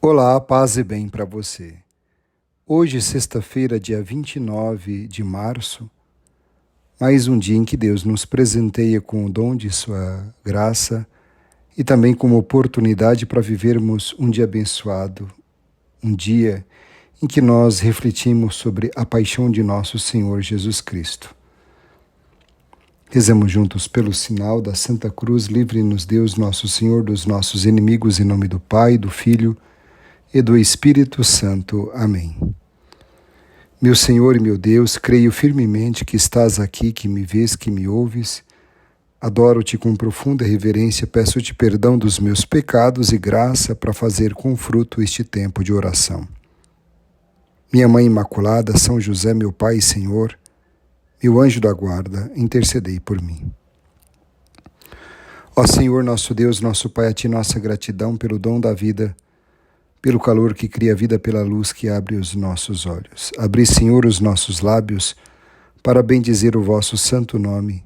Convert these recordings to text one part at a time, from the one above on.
Olá, paz e bem para você. Hoje, sexta-feira, dia 29 de março, mais um dia em que Deus nos presenteia com o dom de sua graça e também com uma oportunidade para vivermos um dia abençoado, um dia em que nós refletimos sobre a paixão de nosso Senhor Jesus Cristo. Rezemos juntos pelo sinal da Santa Cruz, livre-nos Deus, nosso Senhor, dos nossos inimigos, em nome do Pai, do Filho e do Espírito Santo. Amém. Meu Senhor e meu Deus, creio firmemente que estás aqui, que me vês, que me ouves. Adoro-te com profunda reverência, peço-te perdão dos meus pecados e graça para fazer com fruto este tempo de oração. Minha Mãe Imaculada, São José, meu Pai e Senhor, meu anjo da guarda, intercedei por mim. Ó Senhor, nosso Deus, nosso Pai, a ti nossa gratidão pelo dom da vida, pelo calor que cria a vida, pela luz que abre os nossos olhos. Abri, Senhor, os nossos lábios para bendizer o vosso santo nome.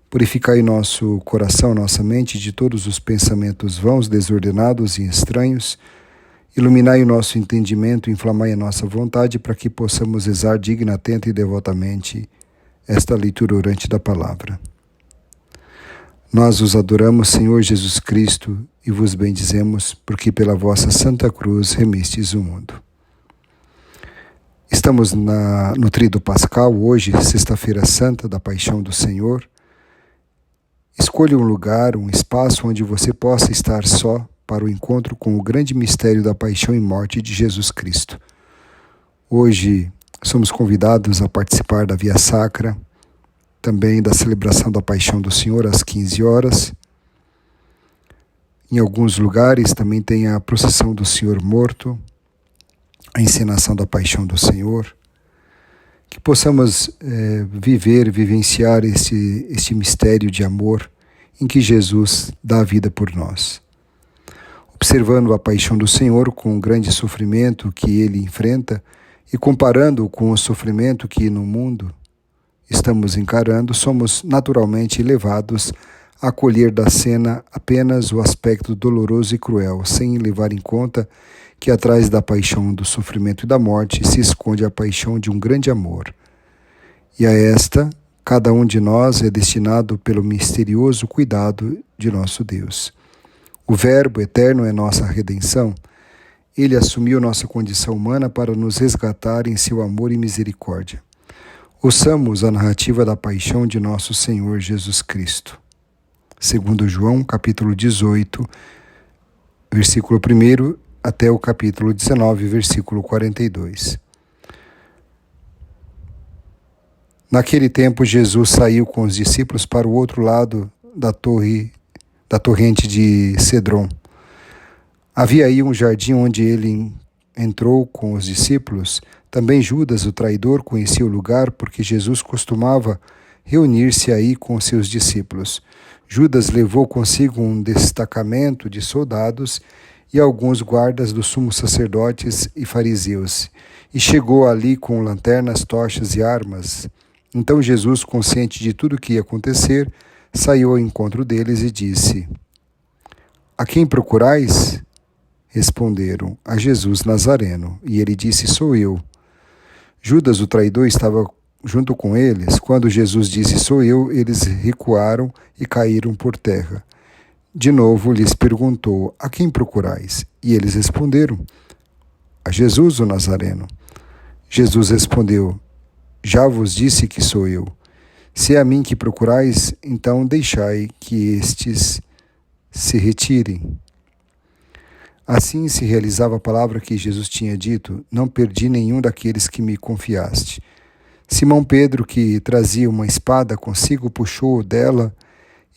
Purificai nosso coração, nossa mente de todos os pensamentos vãos, desordenados e estranhos. Iluminai o nosso entendimento, inflamai a nossa vontade para que possamos rezar digna, atenta e devotamente esta leitura orante da palavra. Nós os adoramos, Senhor Jesus Cristo, e vos bendizemos, porque pela vossa Santa Cruz remistes o mundo. Estamos no Tríduo Pascal, hoje, sexta-feira santa da Paixão do Senhor. Escolha um lugar, um espaço onde você possa estar só para o encontro com o grande mistério da paixão e morte de Jesus Cristo. Hoje somos convidados a participar da Via Sacra, também da celebração da Paixão do Senhor às 15 horas. Em alguns lugares também tem a procissão do Senhor morto, a encenação da Paixão do Senhor. Que possamos vivenciar este mistério de amor em que Jesus dá a vida por nós. Observando a Paixão do Senhor com o grande sofrimento que ele enfrenta e comparando com o sofrimento que no mundo estamos encarando, somos naturalmente levados a acolher da cena apenas o aspecto doloroso e cruel, sem levar em conta que atrás da paixão, do sofrimento e da morte se esconde a paixão de um grande amor. E a esta, cada um de nós é destinado pelo misterioso cuidado de nosso Deus. O Verbo eterno é nossa redenção. Ele assumiu nossa condição humana para nos resgatar em seu amor e misericórdia. Ouçamos a narrativa da paixão de nosso Senhor Jesus Cristo. Segundo João, capítulo 18, versículo 1 até o capítulo 19, versículo 42. Naquele tempo, Jesus saiu com os discípulos para o outro lado da torrente de Cedron. Havia aí um jardim onde ele entrou com os discípulos. Também Judas, o traidor, conhecia o lugar porque Jesus costumava reunir-se aí com seus discípulos. Judas levou consigo um destacamento de soldados e alguns guardas dos sumos sacerdotes e fariseus, e chegou ali com lanternas, tochas e armas. Então Jesus, consciente de tudo o que ia acontecer, saiu ao encontro deles e disse: "A quem procurais?" Responderam: "A Jesus Nazareno." E ele disse: "Sou eu." Judas, o traidor, estava junto com eles. Quando Jesus disse: "Sou eu", eles recuaram e caíram por terra. De novo lhes perguntou: "A quem procurais?" E eles responderam: "A Jesus, o Nazareno." Jesus respondeu: "Já vos disse que sou eu. Se é a mim que procurais, então deixai que estes se retirem." Assim se realizava a palavra que Jesus tinha dito: "Não perdi nenhum daqueles que me confiaste." Simão Pedro, que trazia uma espada consigo, puxou dela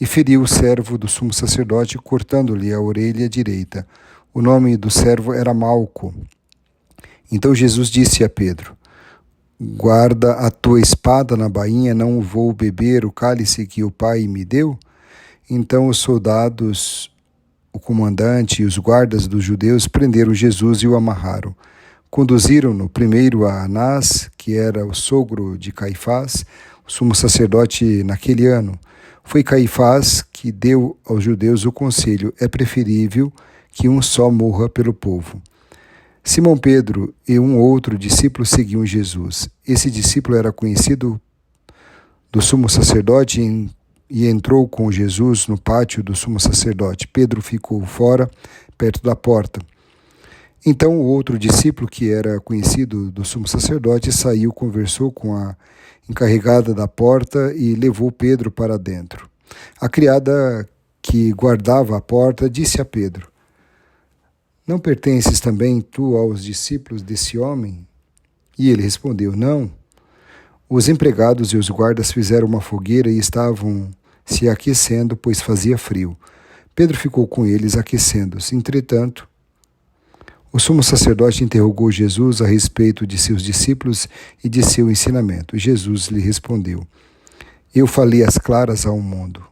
e feriu o servo do sumo sacerdote, cortando-lhe a orelha direita. O nome do servo era Malco. Então Jesus disse a Pedro: "Guarda a tua espada na bainha, não vou beber o cálice que o Pai me deu?" Então os soldados, o comandante e os guardas dos judeus prenderam Jesus e o amarraram. Conduziram-no primeiro a Anás, que era o sogro de Caifás, o sumo sacerdote naquele ano. Foi Caifás que deu aos judeus o conselho: é preferível que um só morra pelo povo. Simão Pedro e um outro discípulo seguiam Jesus. Esse discípulo era conhecido do sumo sacerdote e entrou com Jesus no pátio do sumo sacerdote. Pedro ficou fora, perto da porta. Então o outro discípulo, que era conhecido do sumo sacerdote, saiu, conversou com a encarregada da porta e levou Pedro para dentro. A criada que guardava a porta disse a Pedro: Não pertences também tu aos discípulos desse homem? E ele respondeu: Não. Os empregados e os guardas fizeram uma fogueira e estavam se aquecendo, pois fazia frio. Pedro ficou com eles, aquecendo-se. Entretanto, o sumo sacerdote interrogou Jesus a respeito de seus discípulos e de seu ensinamento. Jesus lhe respondeu: Eu falei às claras ao mundo.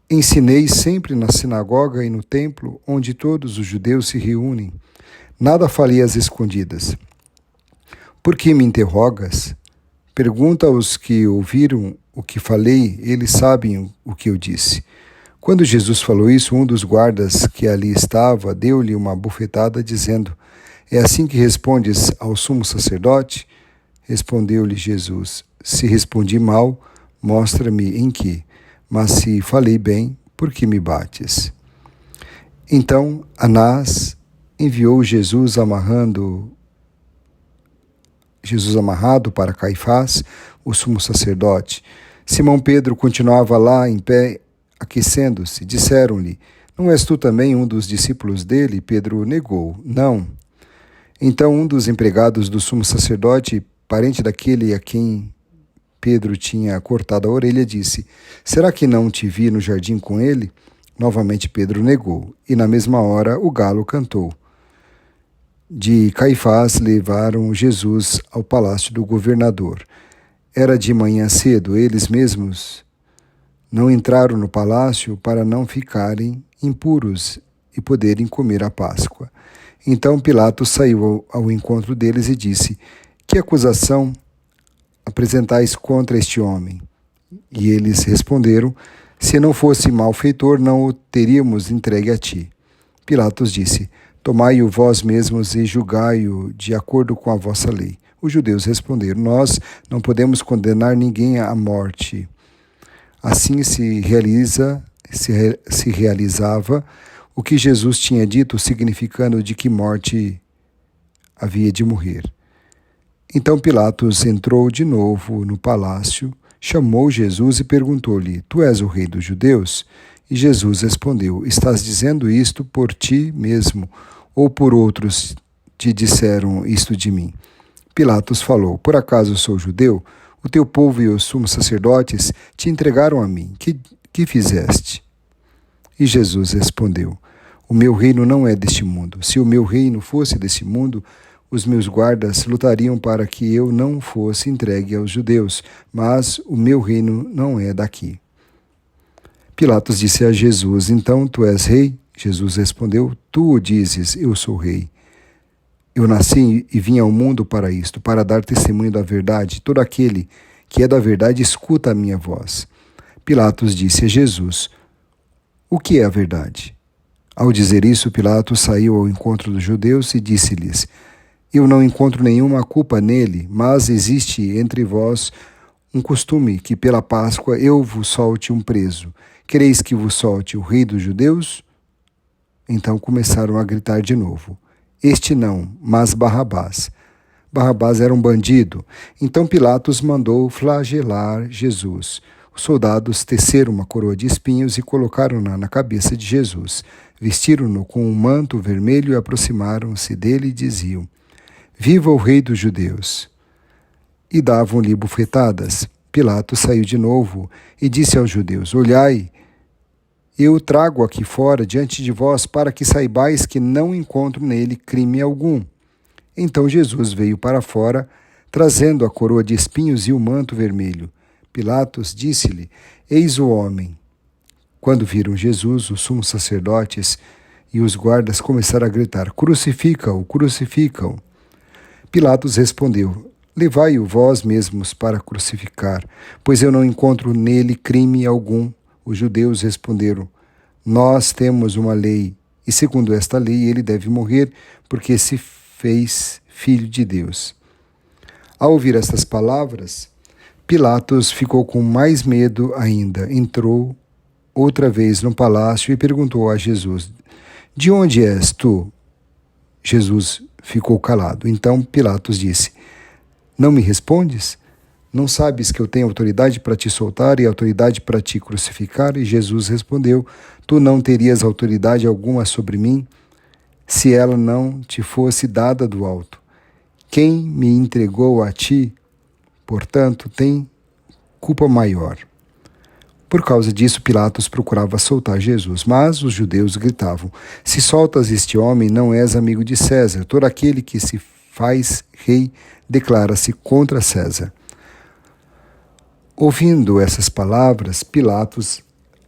Ensinei sempre na sinagoga e no templo, onde todos os judeus se reúnem. Nada falei às escondidas. Por que me interrogas? Pergunta aos que ouviram o que falei, eles sabem o que eu disse. Quando Jesus falou isso, um dos guardas que ali estava deu-lhe uma bufetada, dizendo: É assim que respondes ao sumo sacerdote? Respondeu-lhe Jesus: Se respondi mal, mostra-me em que. Mas se falei bem, por que me bates? Então Anás enviou Jesus amarrado para Caifás, o sumo sacerdote. Simão Pedro continuava lá em pé, aquecendo-se. Disseram-lhe: Não és tu também um dos discípulos dele? Pedro negou: Não. Então um dos empregados do sumo sacerdote, parente daquele a quem Pedro tinha cortado a orelha, disse: Será que não te vi no jardim com ele? Novamente Pedro negou, e na mesma hora o galo cantou. De Caifás levaram Jesus ao palácio do governador. Era de manhã cedo, eles mesmos não entraram no palácio para não ficarem impuros e poderem comer a Páscoa. Então Pilatos saiu ao encontro deles e disse: Que acusação apresentais contra este homem? E eles responderam: Se não fosse malfeitor, não o teríamos entregue a ti. Pilatos disse: Tomai-o vós mesmos e julgai-o de acordo com a vossa lei. Os judeus responderam: Nós não podemos condenar ninguém à morte. Assim se realizava o que Jesus tinha dito, significando de que morte havia de morrer. Então Pilatos entrou de novo no palácio, chamou Jesus e perguntou-lhe: Tu és o rei dos judeus? E Jesus respondeu: Estás dizendo isto por ti mesmo, ou por outros te disseram isto de mim? Pilatos falou: Por acaso sou judeu? O teu povo e os sumos sacerdotes te entregaram a mim. Que fizeste? E Jesus respondeu: O meu reino não é deste mundo. Se o meu reino fosse deste mundo, os meus guardas lutariam para que eu não fosse entregue aos judeus, mas o meu reino não é daqui. Pilatos disse a Jesus: Então tu és rei? Jesus respondeu: Tu o dizes, eu sou rei. Eu nasci e vim ao mundo para isto, para dar testemunho da verdade. Todo aquele que é da verdade escuta a minha voz. Pilatos disse a Jesus: O que é a verdade? Ao dizer isso, Pilatos saiu ao encontro dos judeus e disse-lhes: Eu não encontro nenhuma culpa nele, mas existe entre vós um costume que pela Páscoa eu vos solte um preso. Quereis que vos solte o rei dos judeus? Então começaram a gritar de novo: Este não, mas Barrabás. Barrabás era um bandido. Então Pilatos mandou flagelar Jesus. Os soldados teceram uma coroa de espinhos e colocaram-na na cabeça de Jesus. Vestiram-no com um manto vermelho e aproximaram-se dele e diziam: Viva o rei dos judeus! E davam-lhe bufetadas. Pilatos saiu de novo e disse aos judeus: Olhai, eu o trago aqui fora diante de vós para que saibais que não encontro nele crime algum. Então Jesus veio para fora, trazendo a coroa de espinhos e o manto vermelho. Pilatos disse-lhe: Eis o homem. Quando viram Jesus, os sumos sacerdotes e os guardas começaram a gritar: Crucifica-o, crucifica-o. Pilatos respondeu: Levai-o vós mesmos para crucificar, pois eu não encontro nele crime algum. Os judeus responderam: Nós temos uma lei, e segundo esta lei ele deve morrer, porque se fez Filho de Deus. Ao ouvir estas palavras, Pilatos ficou com mais medo ainda. Entrou outra vez no palácio e perguntou a Jesus: de onde és tu? Jesus ficou calado. Então Pilatos disse: não me respondes? Não sabes que eu tenho autoridade para te soltar e autoridade para te crucificar? E Jesus respondeu: tu não terias autoridade alguma sobre mim se ela não te fosse dada do alto. Quem me entregou a ti, portanto, tem culpa maior. Por causa disso, Pilatos procurava soltar Jesus, mas os judeus gritavam: se soltas este homem, não és amigo de César. Todo aquele que se faz rei declara-se contra César. Ouvindo essas palavras, Pilatos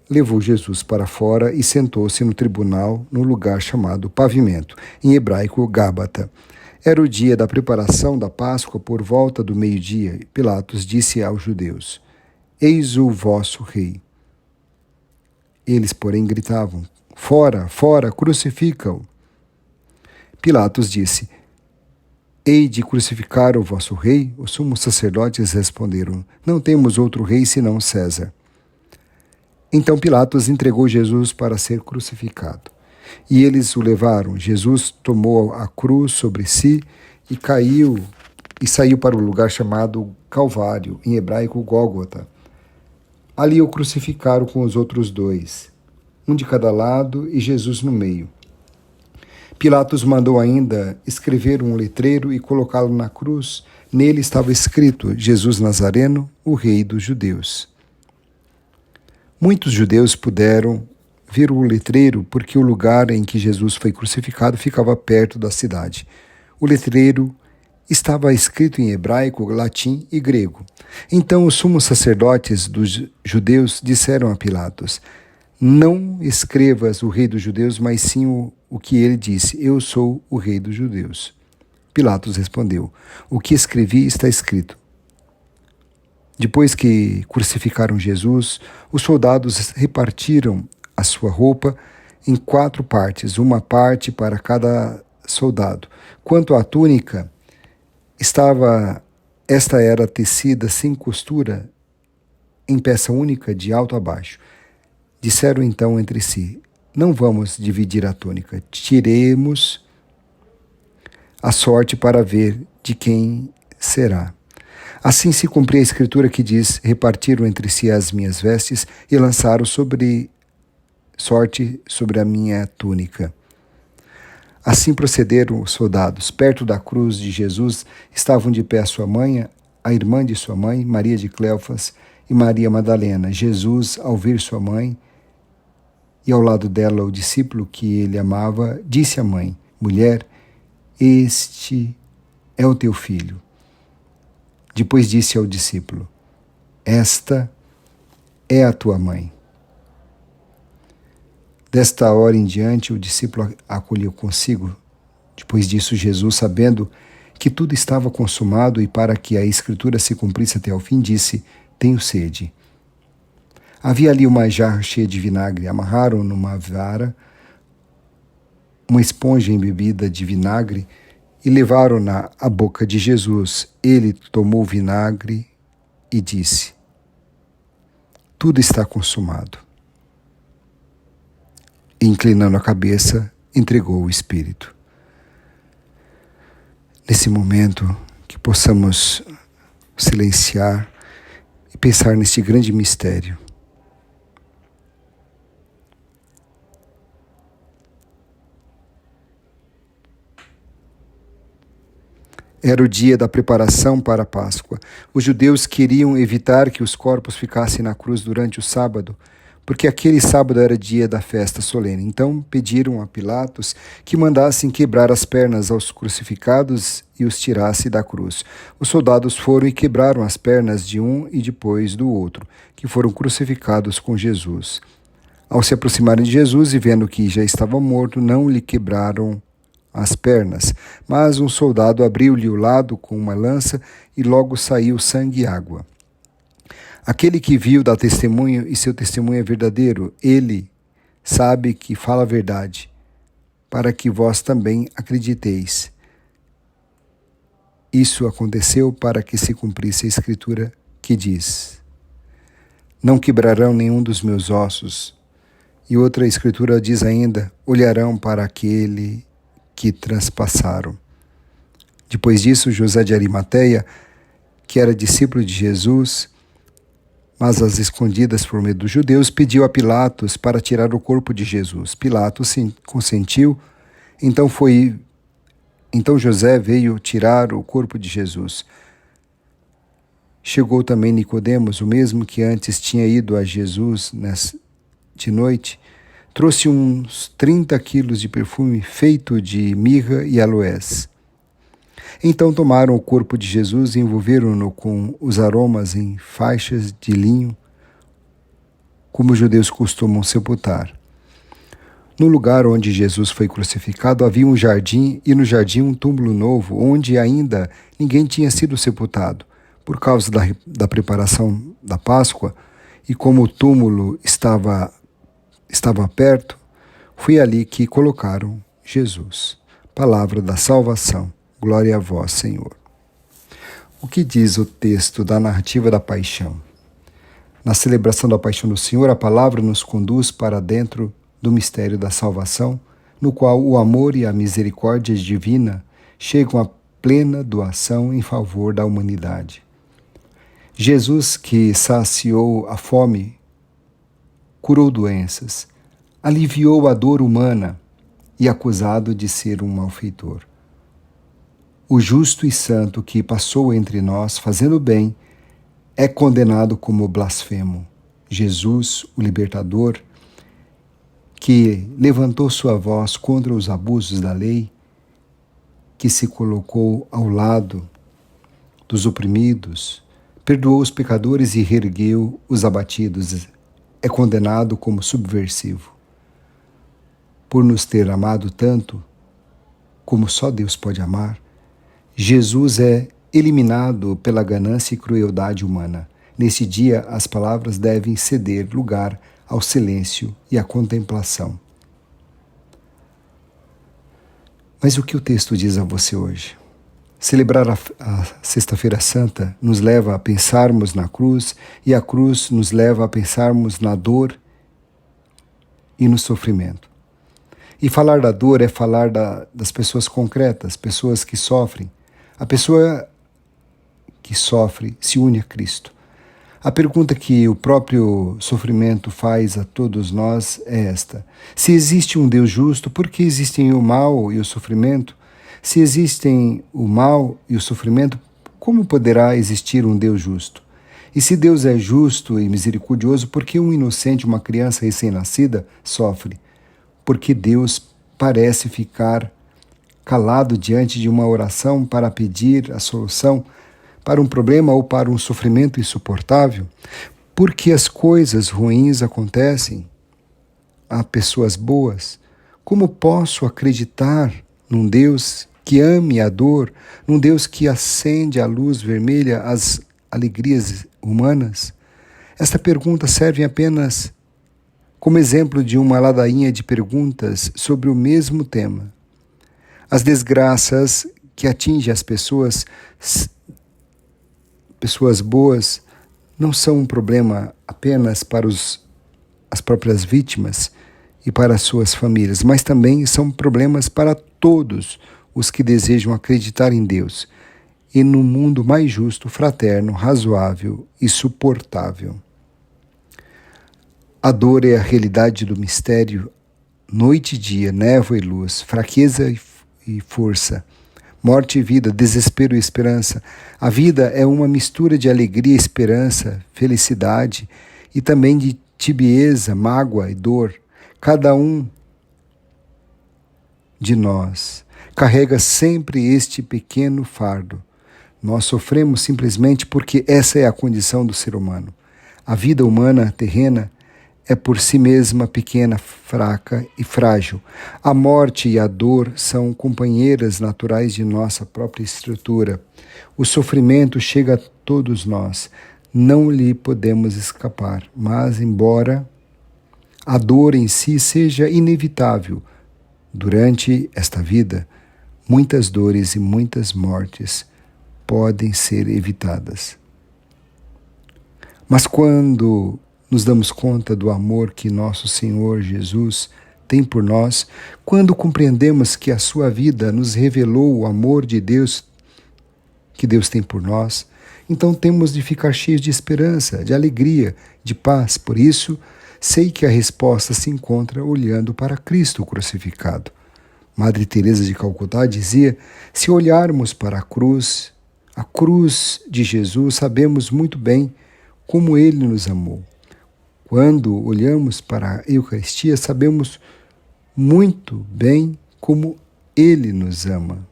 levou Jesus para fora e sentou-se no tribunal no lugar chamado Pavimento, em hebraico Gábata. Era o dia da preparação da Páscoa, por volta do meio-dia. Pilatos disse aos judeus: eis o vosso rei. Eles, porém, gritavam: fora, fora, crucifica-o. Pilatos disse: hei de crucificar o vosso rei? Os sumos sacerdotes responderam: não temos outro rei senão César. Então Pilatos entregou Jesus para ser crucificado. E eles o levaram. Jesus tomou a cruz sobre si e saiu para o lugar chamado Calvário, em hebraico Gólgota. Ali o crucificaram com os outros dois, um de cada lado e Jesus no meio. Pilatos mandou ainda escrever um letreiro e colocá-lo na cruz. Nele estava escrito: Jesus Nazareno, o Rei dos Judeus. Muitos judeus puderam ver o letreiro porque o lugar em que Jesus foi crucificado ficava perto da cidade. O letreiro estava escrito em hebraico, latim e grego. Então os sumos sacerdotes dos judeus disseram a Pilatos: não escrevas o Rei dos Judeus, mas sim o que ele disse: eu sou o Rei dos Judeus. Pilatos respondeu: o que escrevi está escrito. Depois que crucificaram Jesus, os soldados repartiram a sua roupa em 4 partes, uma parte para cada soldado. Quanto à túnica, esta era tecida sem costura, em peça única de alto a baixo. Disseram então entre si: não vamos dividir a túnica, tiremos a sorte para ver de quem será. Assim se cumpriu a escritura que diz: repartiram entre si as minhas vestes e lançaram sorte sobre a minha túnica. Assim procederam os soldados. Perto da cruz de Jesus estavam de pé sua mãe, a irmã de sua mãe, Maria de Cleofas e Maria Madalena. Jesus, ao ver sua mãe e ao lado dela o discípulo que ele amava, disse à mãe: mulher, este é o teu filho. Depois disse ao discípulo: esta é a tua mãe. Desta hora em diante, o discípulo a acolheu consigo. Depois disso, Jesus, sabendo que tudo estava consumado e para que a Escritura se cumprisse até ao fim, disse: tenho sede. Havia ali uma jarra cheia de vinagre. Amarraram numa vara uma esponja embebida de vinagre e levaram-na à boca de Jesus. Ele tomou o vinagre e disse: tudo está consumado. Inclinando a cabeça, entregou o Espírito. Nesse momento, que possamos silenciar e pensar neste grande mistério. Era o dia da preparação para a Páscoa. Os judeus queriam evitar que os corpos ficassem na cruz durante o sábado, porque aquele sábado era dia da festa solene. Então pediram a Pilatos que mandassem quebrar as pernas aos crucificados e os tirasse da cruz. Os soldados foram e quebraram as pernas de um e depois do outro, que foram crucificados com Jesus. Ao se aproximarem de Jesus e vendo que já estava morto, não lhe quebraram as pernas, mas um soldado abriu-lhe o lado com uma lança e logo saiu sangue e água. Aquele que viu dá testemunho e seu testemunho é verdadeiro. Ele sabe que fala a verdade, para que vós também acrediteis. Isso aconteceu para que se cumprisse a Escritura que diz: não quebrarão nenhum dos meus ossos. E outra Escritura diz ainda: olharão para aquele que transpassaram. Depois disso, José de Arimateia, que era discípulo de Jesus, mas às escondidas por medo dos judeus, pediu a Pilatos para tirar o corpo de Jesus. Pilatos consentiu, então José veio tirar o corpo de Jesus. Chegou também Nicodemos, o mesmo que antes tinha ido a Jesus de noite, trouxe uns 30 quilos de perfume feito de mirra e aloés. Então tomaram o corpo de Jesus e envolveram-no com os aromas em faixas de linho, como os judeus costumam sepultar. No lugar onde Jesus foi crucificado havia um jardim, e no jardim um túmulo novo, onde ainda ninguém tinha sido sepultado. Por causa da preparação da Páscoa, e como o túmulo estava perto, foi ali que colocaram Jesus. Palavra da salvação. Glória a vós, Senhor. O que diz o texto da narrativa da paixão? Na celebração da paixão do Senhor, a palavra nos conduz para dentro do mistério da salvação, no qual o amor e a misericórdia divina chegam à plena doação em favor da humanidade. Jesus, que saciou a fome, curou doenças, aliviou a dor humana e acusado de ser um malfeitor. O justo e santo que passou entre nós fazendo bem é condenado como blasfemo. Jesus, o libertador, que levantou sua voz contra os abusos da lei, que se colocou ao lado dos oprimidos, perdoou os pecadores e reergueu os abatidos, é condenado como subversivo. Por nos ter amado tanto, como só Deus pode amar, Jesus é eliminado pela ganância e crueldade humana. Nesse dia, as palavras devem ceder lugar ao silêncio e à contemplação. Mas o que o texto diz a você hoje? Celebrar a Sexta-feira Santa nos leva a pensarmos na cruz, e a cruz nos leva a pensarmos na dor e no sofrimento. E falar da dor é falar das pessoas concretas, pessoas que sofrem. A pessoa que sofre se une a Cristo. A pergunta que o próprio sofrimento faz a todos nós é esta: se existe um Deus justo, por que existem o mal e o sofrimento? Se existem o mal e o sofrimento, como poderá existir um Deus justo? E se Deus é justo e misericordioso, por que um inocente, uma criança recém-nascida, sofre? Porque Deus parece ficar calado diante de uma oração para pedir a solução para um problema ou para um sofrimento insuportável? Porque as coisas ruins acontecem a pessoas boas? Como posso acreditar num Deus que ame a dor, num Deus que acende a luz vermelha às alegrias humanas? Esta pergunta serve apenas como exemplo de uma ladainha de perguntas sobre o mesmo tema. As desgraças que atingem as pessoas boas, não são um problema apenas para as próprias vítimas e para as suas famílias, mas também são problemas para todos os que desejam acreditar em Deus e no mundo mais justo, fraterno, razoável e suportável. A dor é a realidade do mistério, noite e dia, névoa e luz, fraqueza e força, morte e vida, desespero e esperança. A vida é uma mistura de alegria, esperança, felicidade e também de tibieza, mágoa e dor. Cada um de nós carrega sempre este pequeno fardo. Nós sofremos simplesmente porque essa é a condição do ser humano. A vida humana terrena é por si mesma pequena, fraca e frágil. A morte e a dor são companheiras naturais de nossa própria estrutura. O sofrimento chega a todos nós. Não lhe podemos escapar. Mas, embora a dor em si seja inevitável, durante esta vida, muitas dores e muitas mortes podem ser evitadas. Mas quando nos damos conta do amor que nosso Senhor Jesus tem por nós, quando compreendemos que a sua vida nos revelou o amor de Deus que Deus tem por nós, então temos de ficar cheios de esperança, de alegria, de paz. Por isso, sei que a resposta se encontra olhando para Cristo crucificado. Madre Teresa de Calcutá dizia: se olharmos para a cruz de Jesus, sabemos muito bem como Ele nos amou. Quando olhamos para a Eucaristia, sabemos muito bem como Ele nos ama.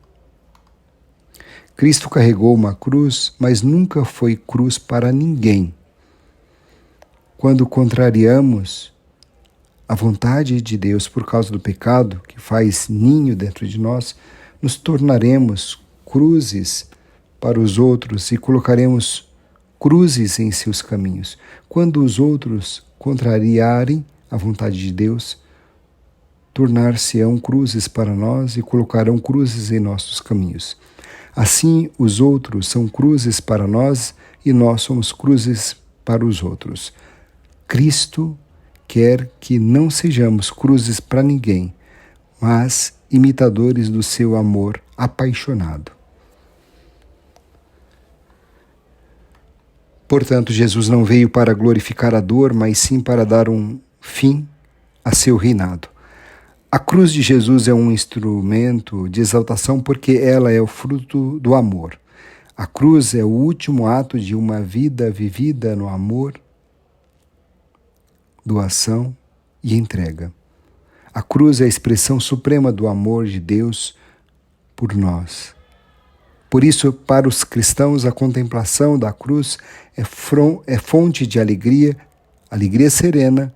Cristo carregou uma cruz, mas nunca foi cruz para ninguém. Quando contrariamos a vontade de Deus por causa do pecado que faz ninho dentro de nós, nos tornaremos cruzes para os outros e colocaremos cruzes em seus caminhos. Quando os outros contrariarem a vontade de Deus, tornar-se-ão cruzes para nós e colocarão cruzes em nossos caminhos. Assim, os outros são cruzes para nós e nós somos cruzes para os outros. Cristo quer que não sejamos cruzes para ninguém, mas imitadores do seu amor apaixonado. Portanto, Jesus não veio para glorificar a dor, mas sim para dar um fim a seu reinado. A cruz de Jesus é um instrumento de exaltação porque ela é o fruto do amor. A cruz é o último ato de uma vida vivida no amor, doação e entrega. A cruz é a expressão suprema do amor de Deus por nós. Por isso, para os cristãos, a contemplação da cruz é fonte de alegria, alegria serena,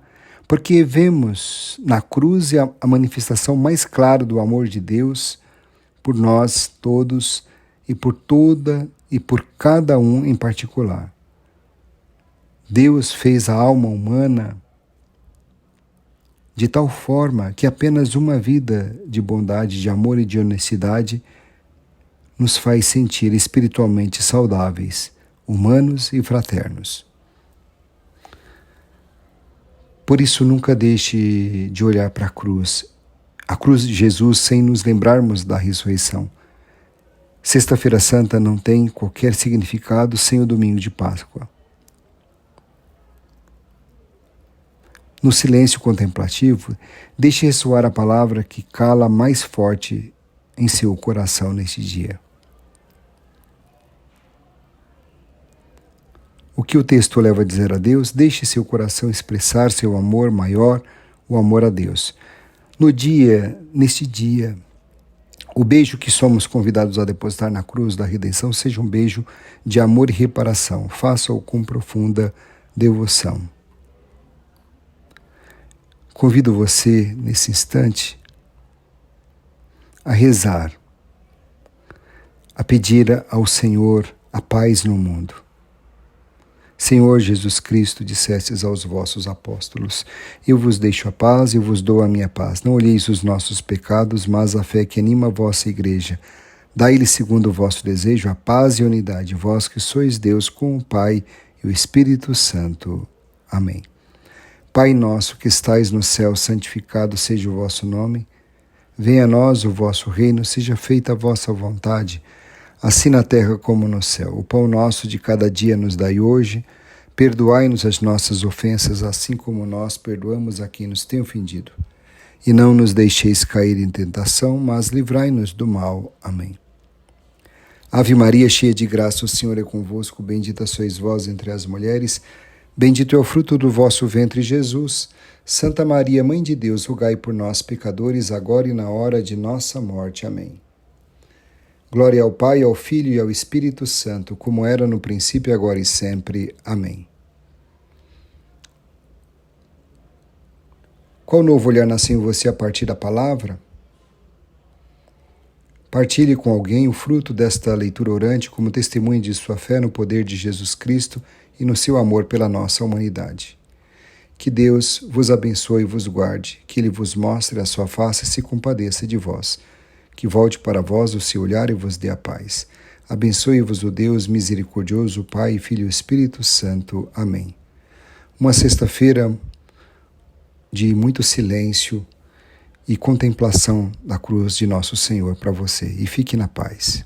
porque vemos na cruz a manifestação mais clara do amor de Deus por nós todos e por toda e por cada um em particular. Deus fez a alma humana de tal forma que apenas uma vida de bondade, de amor e de honestidade nos faz sentir espiritualmente saudáveis, humanos e fraternos. Por isso, nunca deixe de olhar para a cruz de Jesus, sem nos lembrarmos da ressurreição. Sexta-feira Santa não tem qualquer significado sem o domingo de Páscoa. No silêncio contemplativo, deixe ressoar a palavra que cala mais forte em seu coração neste dia. O que o texto leva a dizer a Deus? Deixe seu coração expressar seu amor maior, o amor a Deus. Neste dia, o beijo que somos convidados a depositar na cruz da redenção seja um beijo de amor e reparação. Faça-o com profunda devoção. Convido você, nesse instante, a rezar, a pedir ao Senhor a paz no mundo. Senhor Jesus Cristo, dissestes aos vossos apóstolos: eu vos deixo a paz, eu vos dou a minha paz. Não olheis os nossos pecados, mas a fé que anima a vossa igreja. Dai-lhe, segundo o vosso desejo, a paz e a unidade, vós que sois Deus com o Pai e o Espírito Santo. Amém. Pai nosso que estais no céu, santificado seja o vosso nome. Venha a nós o vosso reino, seja feita a vossa vontade, assim na terra como no céu. O pão nosso de cada dia nos dai hoje. Perdoai-nos as nossas ofensas, assim como nós perdoamos a quem nos tem ofendido. E não nos deixeis cair em tentação, mas livrai-nos do mal. Amém. Ave Maria, cheia de graça, o Senhor é convosco. Bendita sois vós entre as mulheres. Bendito é o fruto do vosso ventre, Jesus. Santa Maria, Mãe de Deus, rogai por nós, pecadores, agora e na hora de nossa morte. Amém. Glória ao Pai, ao Filho e ao Espírito Santo, como era no princípio, agora e sempre. Amém. Qual novo olhar nasceu em você a partir da palavra? Partilhe com alguém o fruto desta leitura orante como testemunho de sua fé no poder de Jesus Cristo e no seu amor pela nossa humanidade. Que Deus vos abençoe e vos guarde, que Ele vos mostre a sua face e se compadeça de vós, que volte para vós o seu olhar e vos dê a paz. Abençoe-vos o Deus misericordioso, Pai, Filho e Espírito Santo. Amém. Uma sexta-feira de muito silêncio e contemplação da cruz de nosso Senhor para você. E fique na paz.